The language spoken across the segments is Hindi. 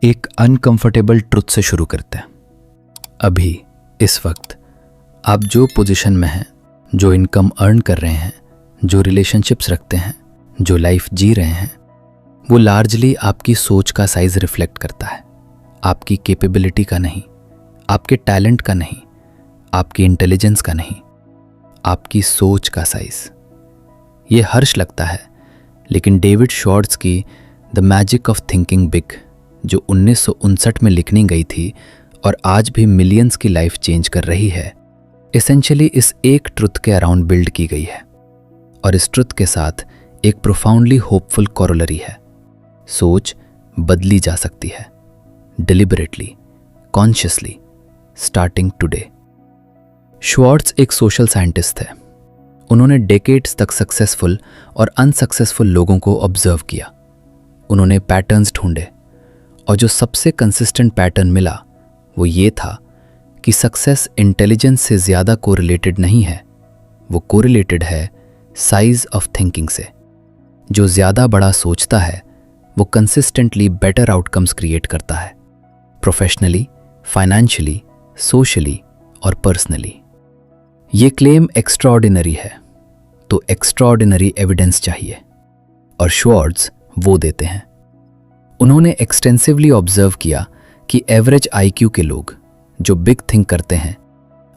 एक अनकंफर्टेबल ट्रुथ से शुरू करते हैं। अभी इस वक्त आप जो पोजीशन में हैं, जो इनकम अर्न कर रहे हैं, जो रिलेशनशिप्स रखते हैं, जो लाइफ जी रहे हैं, वो लार्जली आपकी सोच का साइज रिफ्लेक्ट करता है। आपकी कैपेबिलिटी का नहीं, आपके टैलेंट का नहीं, आपकी इंटेलिजेंस का नहीं, आपकी सोच का साइज। ये हर्ष लगता है, लेकिन डेविड शॉर्ट्स की the magic of thinking big, जो 1959 में लिखनी गई थी और आज भी मिलियंस की लाइफ चेंज कर रही है, एसेंशियली इस एक ट्रुथ के अराउंड बिल्ड की गई है। और इस ट्रुथ के साथ एक प्रोफाउंडली होपफुल कोरोलरी है। सोच बदली जा सकती है, deliberately, consciously, starting today. Shorts एक सोशल साइंटिस्ट थे। उन्होंने डेकेड्स तक सक्सेसफुल और अनसक्सेसफुल लोगों को ऑब्जर्व किया। उन्होंने पैटर्न्स ढूंढे और जो सबसे कंसिस्टेंट पैटर्न मिला वो ये था कि सक्सेस इंटेलिजेंस से ज़्यादा कोरिलेटेड नहीं है, वो कोरिलेटेड है साइज ऑफ थिंकिंग से। जो ज़्यादा बड़ा सोचता है वो कंसिस्टेंटली बेटर आउटकम्स क्रिएट करता है, प्रोफेशनली, फाइनेंशियली, सोशली और पर्सनली। ये क्लेम एक्स्ट्राऑर्डिनरी है, तो एक्स्ट्राऑर्डिनरी एविडेंस चाहिए, और शॉर्ट्स वो देते हैं। उन्होंने एक्सटेंसिवली ऑब्जर्व किया कि एवरेज आईक्यू के लोग जो बिग थिंक करते हैं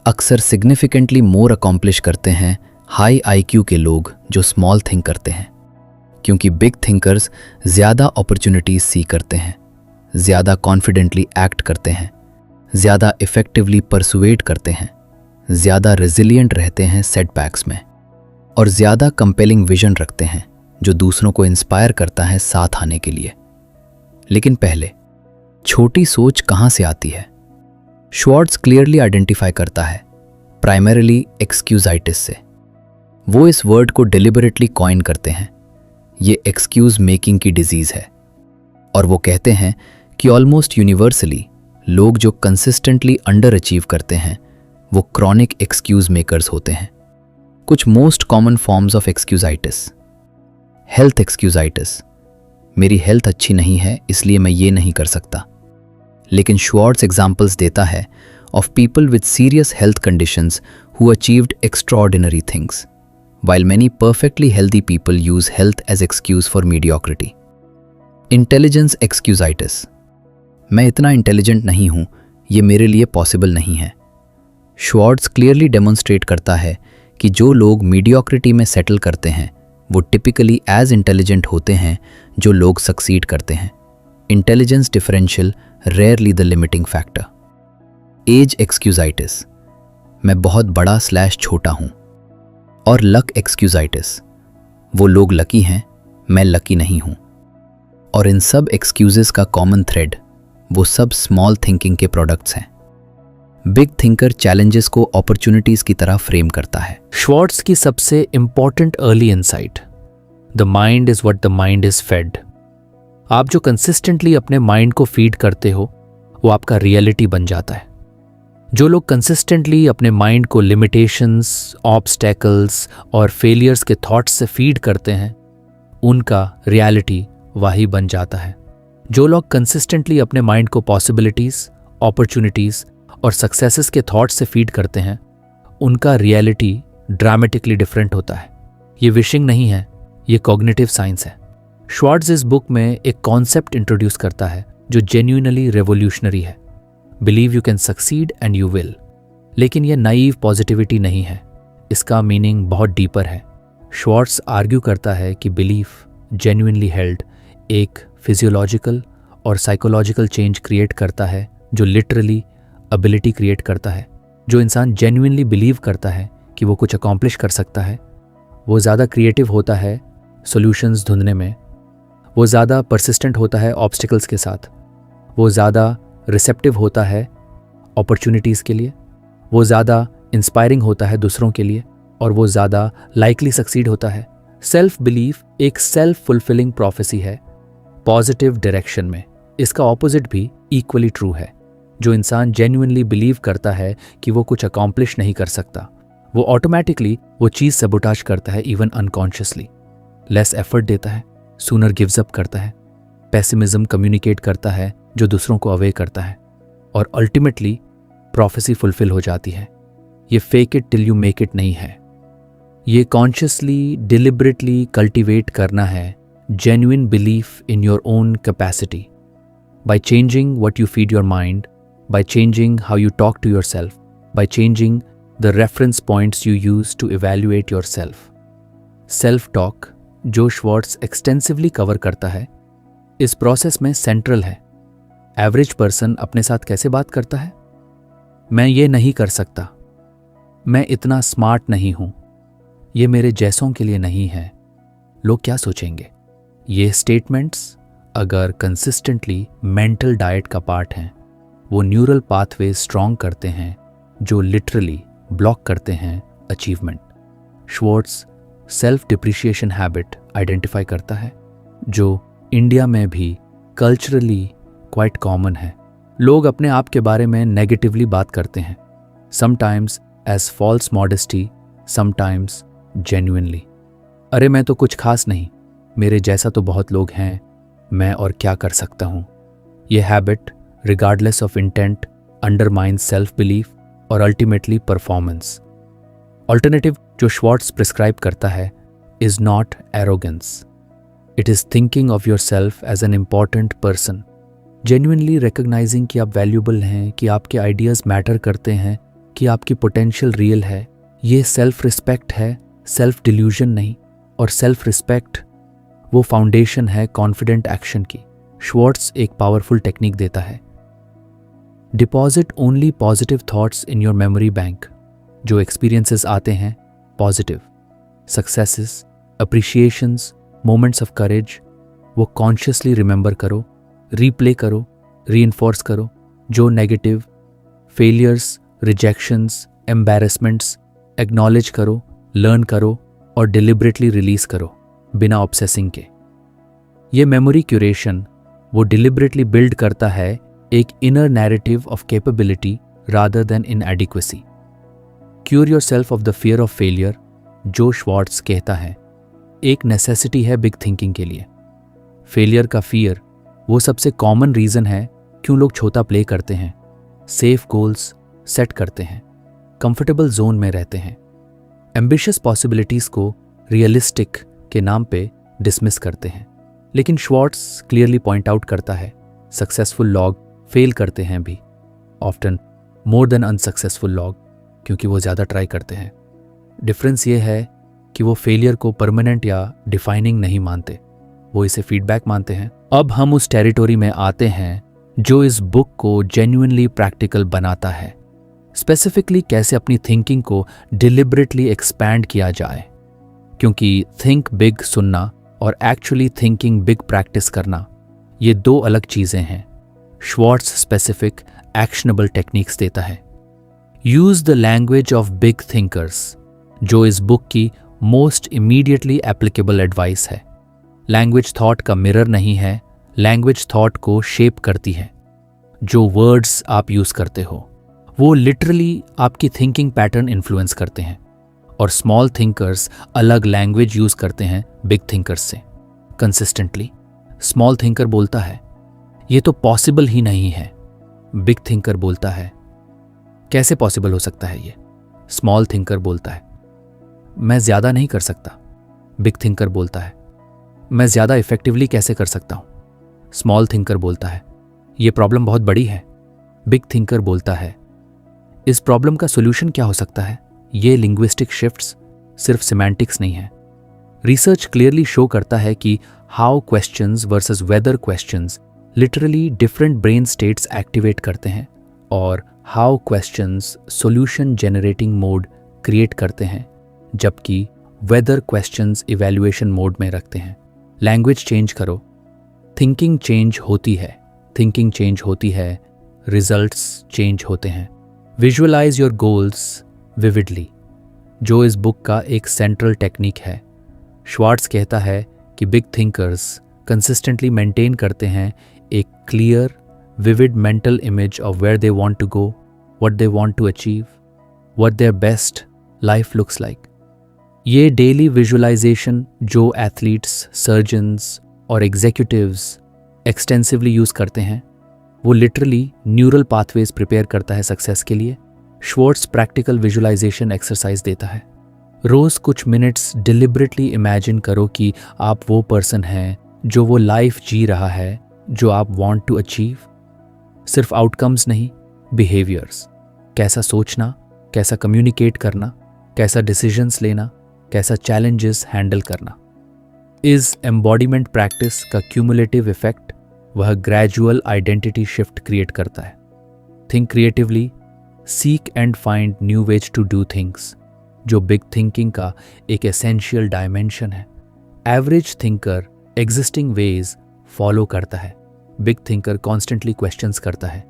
अक्सर सिग्निफिकेंटली मोर अकॉम्प्लिश करते हैं हाई आईक्यू के लोग जो स्मॉल थिंक करते हैं, क्योंकि बिग थिंकर्स ज़्यादा अपॉर्चुनिटीज सी करते हैं, ज़्यादा कॉन्फिडेंटली एक्ट करते हैं, ज़्यादा इफेक्टिवली परसुएड करते हैं, ज़्यादा रेजिलिएंट रहते हैं सेटबैक्स में, और ज़्यादा कंपेलिंग विजन रखते हैं जो दूसरों को इंस्पायर करता है साथ आने के लिए। लेकिन पहले, छोटी सोच कहाँ से आती है? शॉर्ट्स क्लियरली आइडेंटिफाई करता है, प्राइमरीली एक्सक्यूजाइटिस से। वो इस वर्ड को डिलिबरेटली कॉइन करते हैं। ये एक्सक्यूज मेकिंग की डिजीज़ है, और वो कहते हैं कि ऑलमोस्ट यूनिवर्सली लोग जो कंसिस्टेंटली अंडर अचीव करते हैं वो क्रॉनिक एक्सक्यूज मेकर्स होते हैं। कुछ most common forms of excusitis: health excusitis, मेरी हेल्थ अच्छी नहीं है इसलिए मैं ये नहीं कर सकता। लेकिन शॉर्ट्स एग्जाम्पल्स देता है of people with serious health conditions who achieved extraordinary things, while many perfectly healthy people use health as excuse for mediocrity. Intelligence excusitis, मैं इतना इंटेलिजेंट नहीं हूँ, ये मेरे लिए पॉसिबल नहीं है। शॉर्ट्स क्लियरली डेमोन्स्ट्रेट करता है कि जो लोग मीडियोक्रिटी में सेटल करते हैं वो टिपिकली एज इंटेलिजेंट होते हैं जो लोग सक्सीड करते हैं। Intelligence differential rarely the limiting factor. Age excusitis, मैं बहुत बड़ा / छोटा हूँ। और लक एक्सक्यूजाइटिस, वो लोग लकी हैं, मैं लकी नहीं हूं। और इन सब एक्सक्यूजेस का कॉमन थ्रेड वो सब स्मॉल थिंकिंग के प्रोडक्ट्स हैं। बिग थिंकर चैलेंजेस को अपॉर्चुनिटीज की तरह फ्रेम करता है। शॉर्ट्स की सबसे important early insight: the mind is what the mind is fed. आप जो कंसिस्टेंटली अपने माइंड को फीड करते हो वो आपका रियलिटी बन जाता है। जो लोग कंसिस्टेंटली अपने माइंड को लिमिटेशंस, ऑब्स्टेकल्स और फेलियर्स के थॉट्स से फीड करते हैं उनका रियलिटी वही बन जाता है। जो लोग कंसिस्टेंटली अपने माइंड को पॉसिबिलिटीज, अपॉर्चुनिटीज और सक्सेसेस के थॉट्स से फीड करते हैं उनका रियलिटी ड्रामेटिकली डिफरेंट होता है। ये विशिंग नहीं है, ये कॉग्निटिव साइंस है। शॉर्ट्स इस बुक में एक कॉन्सेप्ट इंट्रोड्यूस करता है जो जेन्युइनली रेवोल्यूशनरी है: believe you can succeed and you will. लेकिन यह नाइव पॉजिटिविटी नहीं है, इसका मीनिंग बहुत डीपर है। शॉर्ट्स आर्ग्यू करता है कि बिलीफ जेन्युइनली हेल्ड एक फिजियोलॉजिकल और साइकोलॉजिकल चेंज क्रिएट करता है जो लिटरली एबिलिटी क्रिएट करता है। जो इंसान जेन्युइनली बिलीव करता है कि वो कुछ अकॉम्प्लिश कर सकता है वो ज़्यादा क्रिएटिव होता है सॉल्यूशंस ढूंढने में, वो ज़्यादा परसिस्टेंट होता है ऑब्स्टिकल्स के साथ, वो ज़्यादा रिसेप्टिव होता है अपॉर्चुनिटीज़ के लिए, वो ज़्यादा इंस्पायरिंग होता है दूसरों के लिए, और वो ज़्यादा लाइकली सक्सीड होता है। सेल्फ बिलीफ एक सेल्फ फुलफिलिंग प्रोफेसी है पॉजिटिव डायरेक्शन में। इसका ऑपोजिट भी इक्वली ट्रू है। जो इंसान जेन्युइनली बिलीव करता है कि वो कुछ अकॉम्प्लिश नहीं कर सकता वो ऑटोमेटिकली वो चीज़ सबोटाज करता है, इवन अनकॉन्शियसली। लेस एफर्ट देता है, सूनर गिव्स अप करता है, पेसिमिज्म कम्युनिकेट करता है जो दूसरों को अवे करता है और अल्टीमेटली प्रोफेसी फुलफिल हो जाती है। ये fake it till you make it नहीं है। ये कॉन्शियसली डिलिबरेटली कल्टिवेट करना है genuine belief in your own capacity by changing what you feed your mind, by changing how you talk to yourself, by changing the reference points you use to evaluate yourself. Self-talk, जो श्वार्ट्ज एक्सटेंसिवली कवर करता है, इस प्रोसेस में सेंट्रल है। एवरेज पर्सन अपने साथ कैसे बात करता है? मैं ये नहीं कर सकता, मैं इतना स्मार्ट नहीं हूं, ये मेरे जैसों के लिए नहीं है, लोग क्या सोचेंगे? ये स्टेटमेंट्स अगर कंसिस्टेंटली मेंटल डाइट का पार्ट हैं, वो न्यूरल पाथवे स्ट्रॉन्ग करते हैं जो लिटरली ब्लॉक करते हैं achievement. Schwartz self depreciation habit identify करता है, जो इंडिया में भी कल्चरली क्वाइट कॉमन है। लोग अपने आप के बारे में नेगेटिवली बात करते हैं, sometimes as false modesty, sometimes genuinely. अरे मैं तो कुछ खास नहीं, मेरे जैसा तो बहुत लोग हैं, मैं और क्या कर सकता हूँ। ये habit regardless of intent undermines self belief और अल्टीमेटली परफॉर्मेंस। ऑल्टरनेटिव जो श्वार्ट्ज प्रिस्क्राइब करता है is not arrogance, it is thinking of your self as an important person, genuinely recognising कि आप वैल्यूबल हैं, कि आपके आइडियाज़ मैटर करते हैं, कि आपकी पोटेंशियल रियल है। ये सेल्फ रिस्पेक्ट है, सेल्फ डिल्यूजन नहीं। और सेल्फ रिस्पेक्ट वो फाउंडेशन है कॉन्फिडेंट एक्शन की। श्वार्ट्ज एक पावरफुल टेक्निक देता है, deposit only positive thoughts in your memory bank. जो एक्सपीरियंसेस आते हैं positive, successes, अप्रिशिएशंस, moments of courage, वो कॉन्शियसली रिमेंबर करो, रीप्ले करो, रीइंफोर्स करो। जो नेगेटिव, फेलियर्स, रिजेक्शंस, एम्बैरेसमेंट्स, एक्नॉलेज करो, लर्न करो और डिलिबरेटली रिलीज करो बिना ऑब्सेसिंग के। ये मेमोरी क्यूरेशन वो डिलिबरेटली बिल्ड करता है एक inner narrative of capability rather than inadequacy. Cure your self of the fear of failure, जो श्वार्ट्ज कहता है, एक नेसेसिटी है बिग थिंकिंग के लिए। फेलियर का फियर वो सबसे कॉमन रीज़न है क्यों लोग छोटा प्ले करते हैं, सेफ गोल्स सेट करते हैं, कंफर्टेबल जोन में रहते हैं, एम्बिशियस पॉसिबिलिटीज़ को रियलिस्टिक के नाम पे डिसमिस करते हैं। लेकिन श्वार्ट्ज क्लियरली पॉइंट आउट करता है, सक्सेसफुल लॉग फेल करते हैं भी, often more than unsuccessful log, क्योंकि वो ज़्यादा ट्राई करते हैं। डिफरेंस ये है कि वो फेलियर को परमानेंट या डिफाइनिंग नहीं मानते, वो इसे फीडबैक मानते हैं। अब हम उस टेरिटोरी में आते हैं जो इस बुक को जेन्युइनली प्रैक्टिकल बनाता है। स्पेसिफिकली कैसे अपनी थिंकिंग को डिलिबरेटली एक्सपैंड किया जाए, क्योंकि थिंक बिग सुनना और एक्चुअली थिंकिंग बिग प्रैक्टिस करना ये दो अलग चीज़ें हैं। श्वार्ट्ज स्पेसिफिक एक्शनेबल टेक्निक्स देता है। Use the language of big thinkers, जो इस बुक की मोस्ट इमीडिएटली एप्लीकेबल एडवाइस है। लैंग्वेज थॉट का मिरर नहीं है, लैंग्वेज थॉट को शेप करती है। जो वर्ड्स आप यूज करते हो वो लिटरली आपकी थिंकिंग पैटर्न इन्फ्लुएंस करते हैं, और स्मॉल थिंकर्स अलग लैंग्वेज यूज करते हैं बिग थिंकर्स से कंसिस्टेंटली। स्मॉल थिंकर बोलता है ये तो पॉसिबल ही नहीं है, बिग थिंकर बोलता है कैसे पॉसिबल हो सकता है ये। स्मॉल थिंकर बोलता है मैं ज़्यादा नहीं कर सकता, बिग थिंकर बोलता है मैं ज़्यादा इफेक्टिवली कैसे कर सकता हूँ। स्मॉल थिंकर बोलता है ये प्रॉब्लम बहुत बड़ी है, बिग थिंकर बोलता है इस प्रॉब्लम का सोल्यूशन क्या हो सकता है। ये लिंग्विस्टिक शिफ्ट्स सिर्फ सिमेंटिक्स नहीं है। रिसर्च क्लियरली शो करता है कि how questions versus whether questions literally different brain states activate करते हैं, और how questions solution generating mode create करते हैं, जबकि वेदर क्वेश्चंस इवैल्यूएशन मोड में रखते हैं। लैंग्वेज चेंज करो, थिंकिंग चेंज होती है, थिंकिंग चेंज होती है, रिजल्ट्स चेंज होते हैं। विजुअलाइज योर गोल्स विविडली, जो इस बुक का एक सेंट्रल टेक्निक है। श्वार्ट्ज कहता है कि बिग थिंकर्स कंसिस्टेंटली मेंटेन करते हैं एक clear vivid mental image of where they want to go, what they want to achieve, what their best life looks like. ये डेली विजुअलाइजेशन जो एथलीट्स, सर्जन्स और एग्जीक्यूटिव्स एक्सटेंसिवली यूज करते हैं, वो लिटरली न्यूरल पाथवेज प्रिपेयर करता है सक्सेस के लिए। श्वार्ट्ज प्रैक्टिकल विजुअलाइजेशन एक्सरसाइज देता है। रोज कुछ मिनट्स डिलिबरेटली इमेजिन करो कि आप वो पर्सन हैं जो वो लाइफ जी रहा है जो आप वांट टू अचीव। सिर्फ आउटकम्स नहीं, बिहेवियर्स। कैसा सोचना, कैसा कम्युनिकेट करना, कैसा डिसीजंस लेना, कैसा चैलेंजेस हैंडल करना। इस एम्बॉडीमेंट प्रैक्टिस का क्यूमुलेटिव इफेक्ट वह ग्रेजुअल आइडेंटिटी शिफ्ट क्रिएट करता है। Think creatively, seek and find new ways to do things, जो बिग थिंकिंग का एक एसेंशियल डायमेंशन है। Average thinker existing ways follow करता है। बिग थिंकर कॉन्स्टेंटली क्वेश्चंस करता है,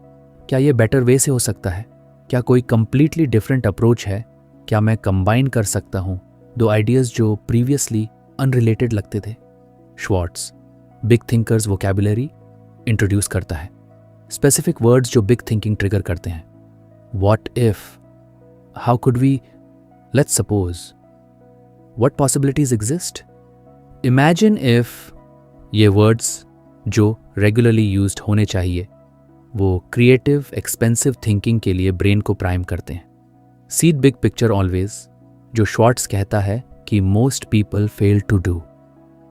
क्या ये बेटर वे से हो सकता है? क्या कोई कंप्लीटली डिफरेंट अप्रोच है? क्या मैं कंबाइन कर सकता हूं दो आइडियाज जो प्रीवियसली अनरिलेटेड लगते थे? Schwartz big thinkers vocabulary introduce करता है। स्पेसिफिक वर्ड्स जो बिग थिंकिंग ट्रिगर करते हैं। What if, how could we, let's suppose, what possibilities exist, imagine if, ये वर्ड्स जो रेगुलरली यूज्ड होने चाहिए वो क्रिएटिव एक्सपेंसिव थिंकिंग के लिए ब्रेन को प्राइम करते हैं। See the big picture always, जो श्वार्ट्ज कहता है कि most people fail to do.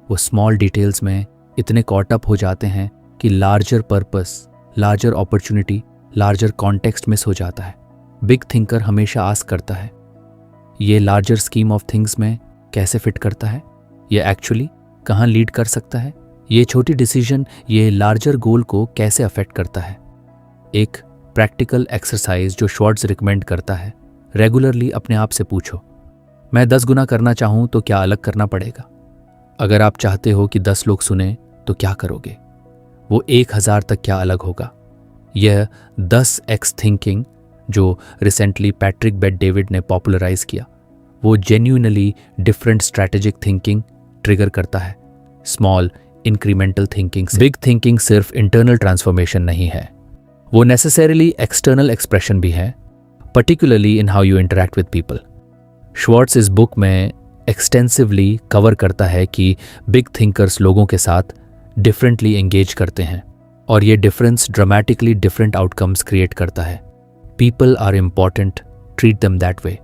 वो स्मॉल डिटेल्स में इतने कॉट अप हो जाते हैं कि larger purpose, larger opportunity, larger context miss हो जाता है। बिग थिंकर हमेशा आस्क करता है, ये लार्जर स्कीम ऑफ थिंग्स में कैसे फिट करता है? ये एक्चुअली कहाँ लीड कर सकता है? ये छोटी डिसीजन ये लार्जर गोल को कैसे अफेक्ट करता है? एक प्रैक्टिकल एक्सरसाइज जो श्वार्ट्ज रिकमेंड करता है, रेगुलरली अपने आप से पूछो, मैं 10 गुना करना चाहूँ तो क्या अलग करना पड़ेगा? अगर आप चाहते हो कि 10 लोग सुने तो क्या करोगे? वो 1000 तक क्या अलग होगा? यह 10x थिंकिंग जो रिसेंटली पैट्रिक बेट डेविड ने पॉपुलराइज किया, वो genuinely different strategic thinking trigger करता है। Small incremental thinking. Big thinking सिर्फ इंटरनल ट्रांसफॉर्मेशन नहीं है, वो नेसेसरीली एक्सटर्नल एक्सप्रेशन भी है, particularly in how you interact with people. Schwartz इस बुक में एक्सटेंसिवली कवर करता है कि बिग थिंकर्स लोगों के साथ डिफरेंटली एंगेज करते हैं और ये difference dramatically different outcomes create करता है। People are important, treat them that way,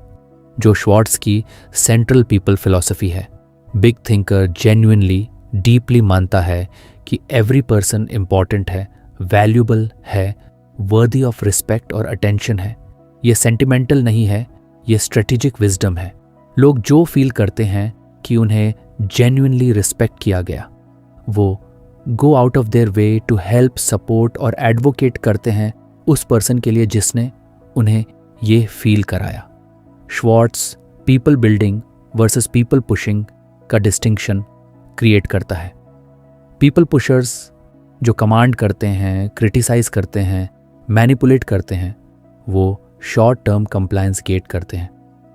जो श्वार्ट्ज की सेंट्रल पीपल फिलॉसफी है। बिग थिंकर जेन्युइनली डीपली मानता है कि एवरी पर्सन इम्पॉर्टेंट है, वैल्यूबल है, वर्दी ऑफ रिस्पेक्ट और अटेंशन है। ये सेंटिमेंटल नहीं है, ये स्ट्रेटेजिक विजडम है। लोग जो फील करते हैं कि उन्हें जेन्युइनली रिस्पेक्ट किया गया, वो go out of their way to help, support और एडवोकेट करते हैं उस पर्सन के लिए जिसने उन्हें ये फील कराया। Schwartz people building versus people pushing का डिस्टिंक्शन क्रिएट करता है। पीपल पुशर्स जो कमांड करते हैं, क्रिटिसाइज करते हैं, मैनिपुलेट करते हैं, वो शॉर्ट टर्म कंप्लायंस गेट करते हैं।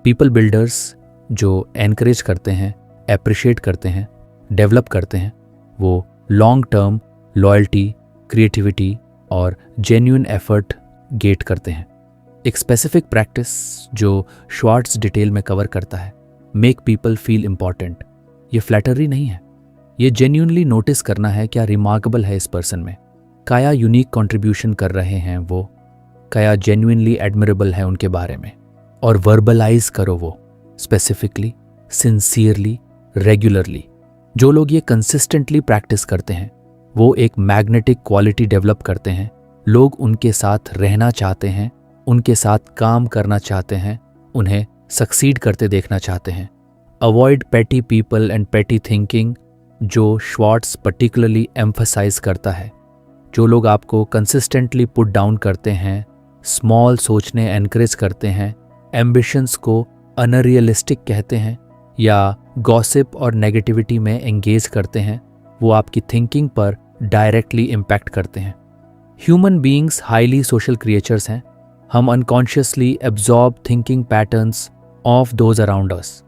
पीपल बिल्डर्स जो एनकरेज करते हैं, एप्रिशिएट करते हैं, डेवलप करते हैं, वो लॉन्ग टर्म लॉयल्टी, क्रिएटिविटी और जेन्युइन एफर्ट गेट करते हैं। एक स्पेसिफिक प्रैक्टिस जो श्वार्ट्ज डिटेल में कवर करता है, मेक पीपल फील इम्पॉर्टेंट। ये फ्लैटरी नहीं है, ये जेन्युइनली नोटिस करना है क्या रिमार्केबल है इस पर्सन में, क्या यूनिक कंट्रीब्यूशन कर रहे हैं वो, क्या जेन्युइनली एडमिरेबल है उनके बारे में, और वर्बलाइज करो वो स्पेसिफिकली, सिंसियरली, रेगुलरली। जो लोग ये कंसिस्टेंटली प्रैक्टिस करते हैं वो एक मैग्नेटिक क्वालिटी डेवलप करते हैं। लोग उनके साथ रहना चाहते हैं, उनके साथ काम करना चाहते हैं, उन्हें सक्सीड करते देखना चाहते हैं। अवॉइड पेटी पीपल एंड पेटी थिंकिंग, जो श्वार्ट्ज पर्टिकुलरली एम्फसाइज करता है। जो लोग आपको कंसिस्टेंटली पुट डाउन करते हैं, स्मॉल सोचने एनकरेज करते हैं, एम्बिशंस को अनरियलिस्टिक कहते हैं या गॉसिप और नेगेटिविटी में एंगेज करते हैं, वो आपकी थिंकिंग पर डायरेक्टली इम्पैक्ट करते हैं। Human beings highly social creatures हैं। हम unconsciously absorb thinking patterns of those around us.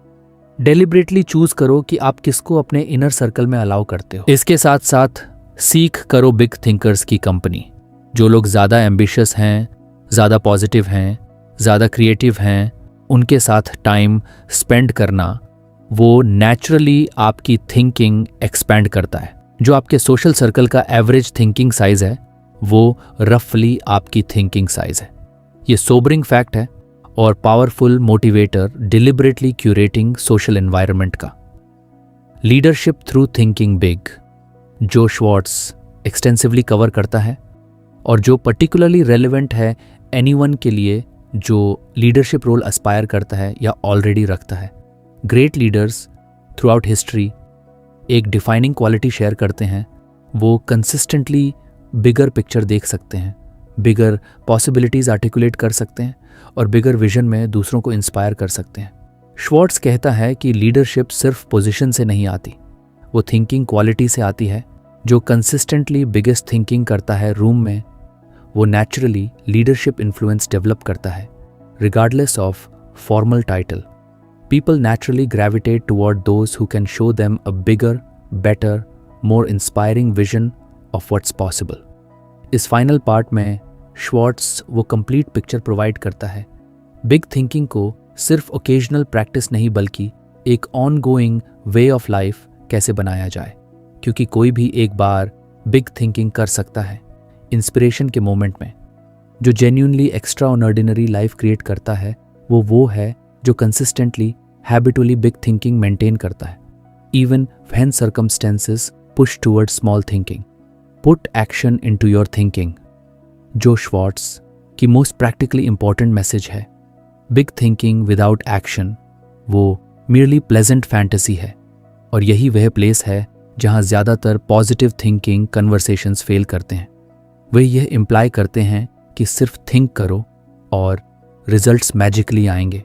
Deliberately choose करो कि आप किसको अपने इनर सर्कल में अलाउ करते हो। इसके साथ साथ सीख करो बिग थिंकर्स की कंपनी। जो लोग ज़्यादा एम्बिशियस हैं, ज़्यादा पॉजिटिव हैं, ज़्यादा क्रिएटिव हैं, उनके साथ टाइम स्पेंड करना वो नेचुरली आपकी थिंकिंग एक्सपैंड करता है। जो आपके सोशल सर्कल का एवरेज थिंकिंग साइज है वो रफली आपकी थिंकिंग साइज है। ये सोबरिंग फैक्ट है और powerful motivator deliberately curating social environment का। लीडरशिप थ्रू थिंकिंग बिग, जो श्वार्ट्ज एक्सटेंसिवली कवर करता है और जो पर्टिकुलरली रेलेवेंट है एनीवन के लिए जो लीडरशिप रोल एस्पायर करता है या ऑलरेडी रखता है। Great leaders through out history एक डिफाइनिंग क्वालिटी शेयर करते हैं, वो कंसिस्टेंटली बिगर पिक्चर देख सकते हैं, बिगर पॉसिबिलिटीज आर्टिकुलेट कर सकते हैं और बिगर विजन में दूसरों को इंस्पायर कर सकते हैं। श्वार्ट्ज कहता है कि लीडरशिप सिर्फ पोजीशन से नहीं आती, वो थिंकिंग क्वालिटी से आती है। जो कंसिस्टेंटली बिगेस्ट थिंकिंग करता है रूम में, वो नेचुरली लीडरशिप इन्फ्लुएंस डेवलप करता है regardless of formal title. People naturally gravitate toward those who can show them a bigger, better, more inspiring vision of what's possible. इस फाइनल पार्ट में श्वार्ट्ज वो कंप्लीट पिक्चर प्रोवाइड करता है। बिग थिंकिंग को सिर्फ ओकेजनल प्रैक्टिस नहीं बल्कि एक ऑनगोइंग वे ऑफ लाइफ कैसे बनाया जाए, क्योंकि कोई भी एक बार बिग थिंकिंग कर सकता है इंस्पिरेशन के मोमेंट में। जो genuinely extra ordinary life create करता है वो है जो कंसिस्टेंटली हैबिटुअली बिग थिंकिंग मेंटेन करता है, even when circumstances push toward small thinking. Put action into your thinking, जो श्वार्ट्ज की मोस्ट प्रैक्टिकली इंपॉर्टेंट मैसेज है। बिग थिंकिंग विदाउट एक्शन वो मियरली प्लेजेंट फैंटेसी है और यही वह प्लेस है जहां ज्यादातर पॉजिटिव थिंकिंग कन्वर्सेशंस फेल करते हैं। वे यह इम्प्लाई करते हैं कि सिर्फ थिंक करो और रिजल्ट्स मैजिकली आएंगे।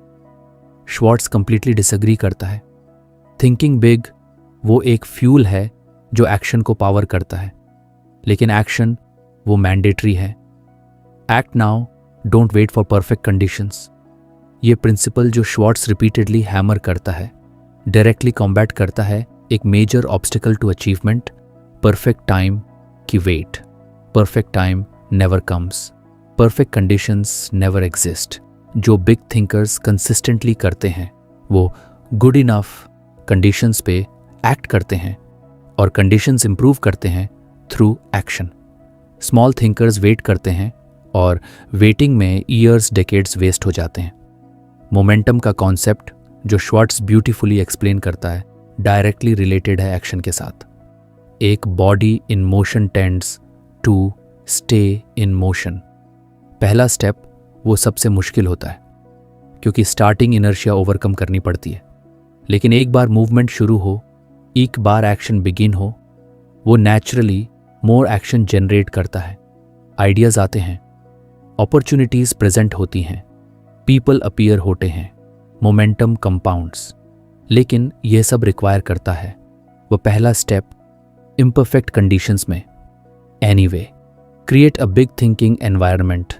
श्वार्ट्ज कंप्लीटली डिसएग्री करता है। थिंकिंग बिग वो एक फ्यूल है जो एक्शन को पावर करता है, लेकिन एक्शन वो मैंडेटरी है। Act now, don't wait for perfect conditions. ये प्रिंसिपल जो श्वार्ट्ज रिपीटेडली हैमर करता है, डायरेक्टली कॉम्बैट करता है एक major obstacle to achievement, perfect time की wait. Perfect time never comes, perfect conditions never exist. जो बिग थिंकर्स कंसिस्टेंटली करते हैं वो गुड इनफ कंडीशंस पे एक्ट करते हैं और कंडीशंस इंप्रूव करते हैं through action. Small thinkers wait करते हैं और वेटिंग में ईयर्स डेकेड्स वेस्ट हो जाते हैं। मोमेंटम का कॉन्सेप्ट जो श्वार्ट्ज ब्यूटीफुली एक्सप्लेन करता है डायरेक्टली रिलेटेड है एक्शन के साथ। एक body in motion tends to stay in motion. पहला स्टेप वो सबसे मुश्किल होता है क्योंकि स्टार्टिंग इनर्शिया ओवरकम करनी पड़ती है, लेकिन एक बार मूवमेंट शुरू हो, एक बार एक्शन बिगिन हो, वो नेचुरली मोर एक्शन जनरेट करता है। आइडियाज आते हैं, अपॉर्चुनिटीज प्रेजेंट होती हैं, पीपल अपीयर होते हैं, मोमेंटम कंपाउंड्स। लेकिन यह सब रिक्वायर करता है वो पहला स्टेप इम्परफेक्ट कंडीशंस में। Anyway, create a big thinking environment.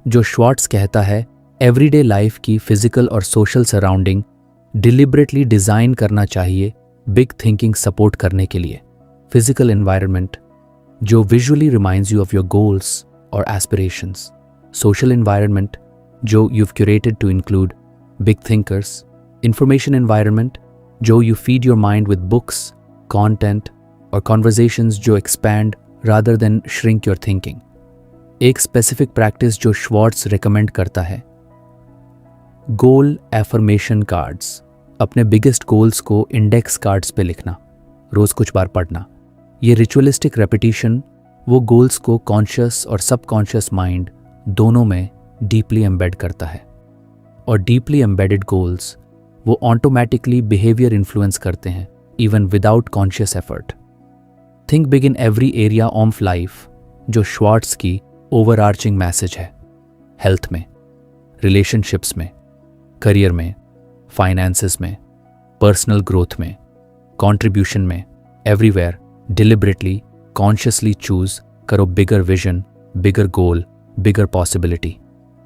जो श्वार्ट्ज कहता है एवरीडे लाइफ की फिजिकल और सोशल सराउंडिंग डिलिबरेटली डिजाइन करना चाहिए बिग थिंकिंग सपोर्ट करने के लिए। फिजिकल एनवायरनमेंट जो visually reminds you of your goals और एस्पिरेशंस। सोशल एनवायरनमेंट जो you've curated to include big thinkers. Information environment जो you feed your mind with books, content और conversations जो expand rather than shrink your thinking. एक specific practice जो श्वार्ट्ज recommend करता है, goal affirmation cards। अपने biggest goals को index cards पे लिखना, रोज कुछ बार पढ़ना। ये ritualistic repetition वो goals को conscious और subconscious mind दोनों में डीपली एम्बेड करता है और डीपली एम्बेडेड गोल्स वो ऑटोमेटिकली बिहेवियर इन्फ्लुएंस करते हैं even without conscious effort. Think big in every area of life जो श्वार्ट्ज की ओवरआर्चिंग मैसेज है। हेल्थ में, रिलेशनशिप्स में, करियर में, फाइनेंसेस में, पर्सनल ग्रोथ में, कंट्रीब्यूशन में, एवरीवेयर डिलिबरेटली कॉन्शियसली चूज करो बिगर विजन, बिगर गोल, बिगर पॉसिबिलिटी।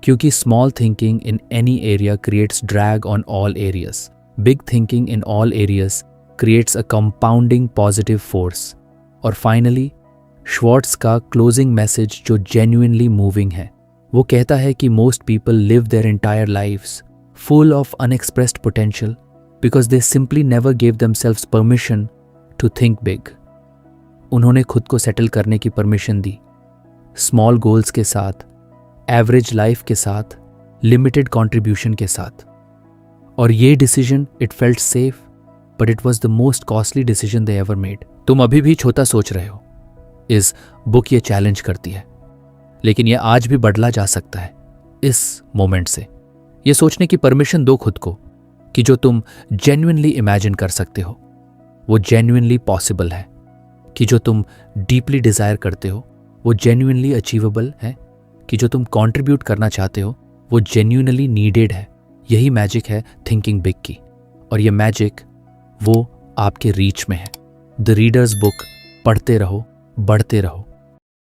क्योंकि small thinking in any area creates drag on all areas, big thinking in all areas creates a compounding positive force. और फाइनली श्वार्ट्ज का क्लोजिंग मैसेज जो जेन्युइनली मूविंग है, वो कहता है कि most people live their entire lives full of unexpressed potential because they simply never give themselves permission to think big. उन्होंने खुद को सेटल करने की परमिशन दी, स्मॉल गोल्स के साथ, एवरेज लाइफ के साथ, लिमिटेड कंट्रीब्यूशन के साथ। और ये decision, it felt safe but it was the most costly decision they ever made. तुम अभी भी छोटा सोच रहे हो, इस बुक ये चैलेंज करती है, लेकिन ये आज भी बदला जा सकता है इस मोमेंट से। ये सोचने की परमिशन दो खुद को कि जो तुम जेन्युइनली इमेजिन कर सकते हो वो जेन्युइनली पॉसिबल है, कि जो तुम डीपली डिज़ायर करते हो वो जेन्युइनली अचीवेबल है, कि जो तुम कंट्रीब्यूट करना चाहते हो वो जेन्युइनली नीडेड है। यही मैजिक है थिंकिंग बिग की, और ये मैजिक वो आपके रीच में है। द रीडर्स बुक पढ़ते रहो, बढ़ते रहो,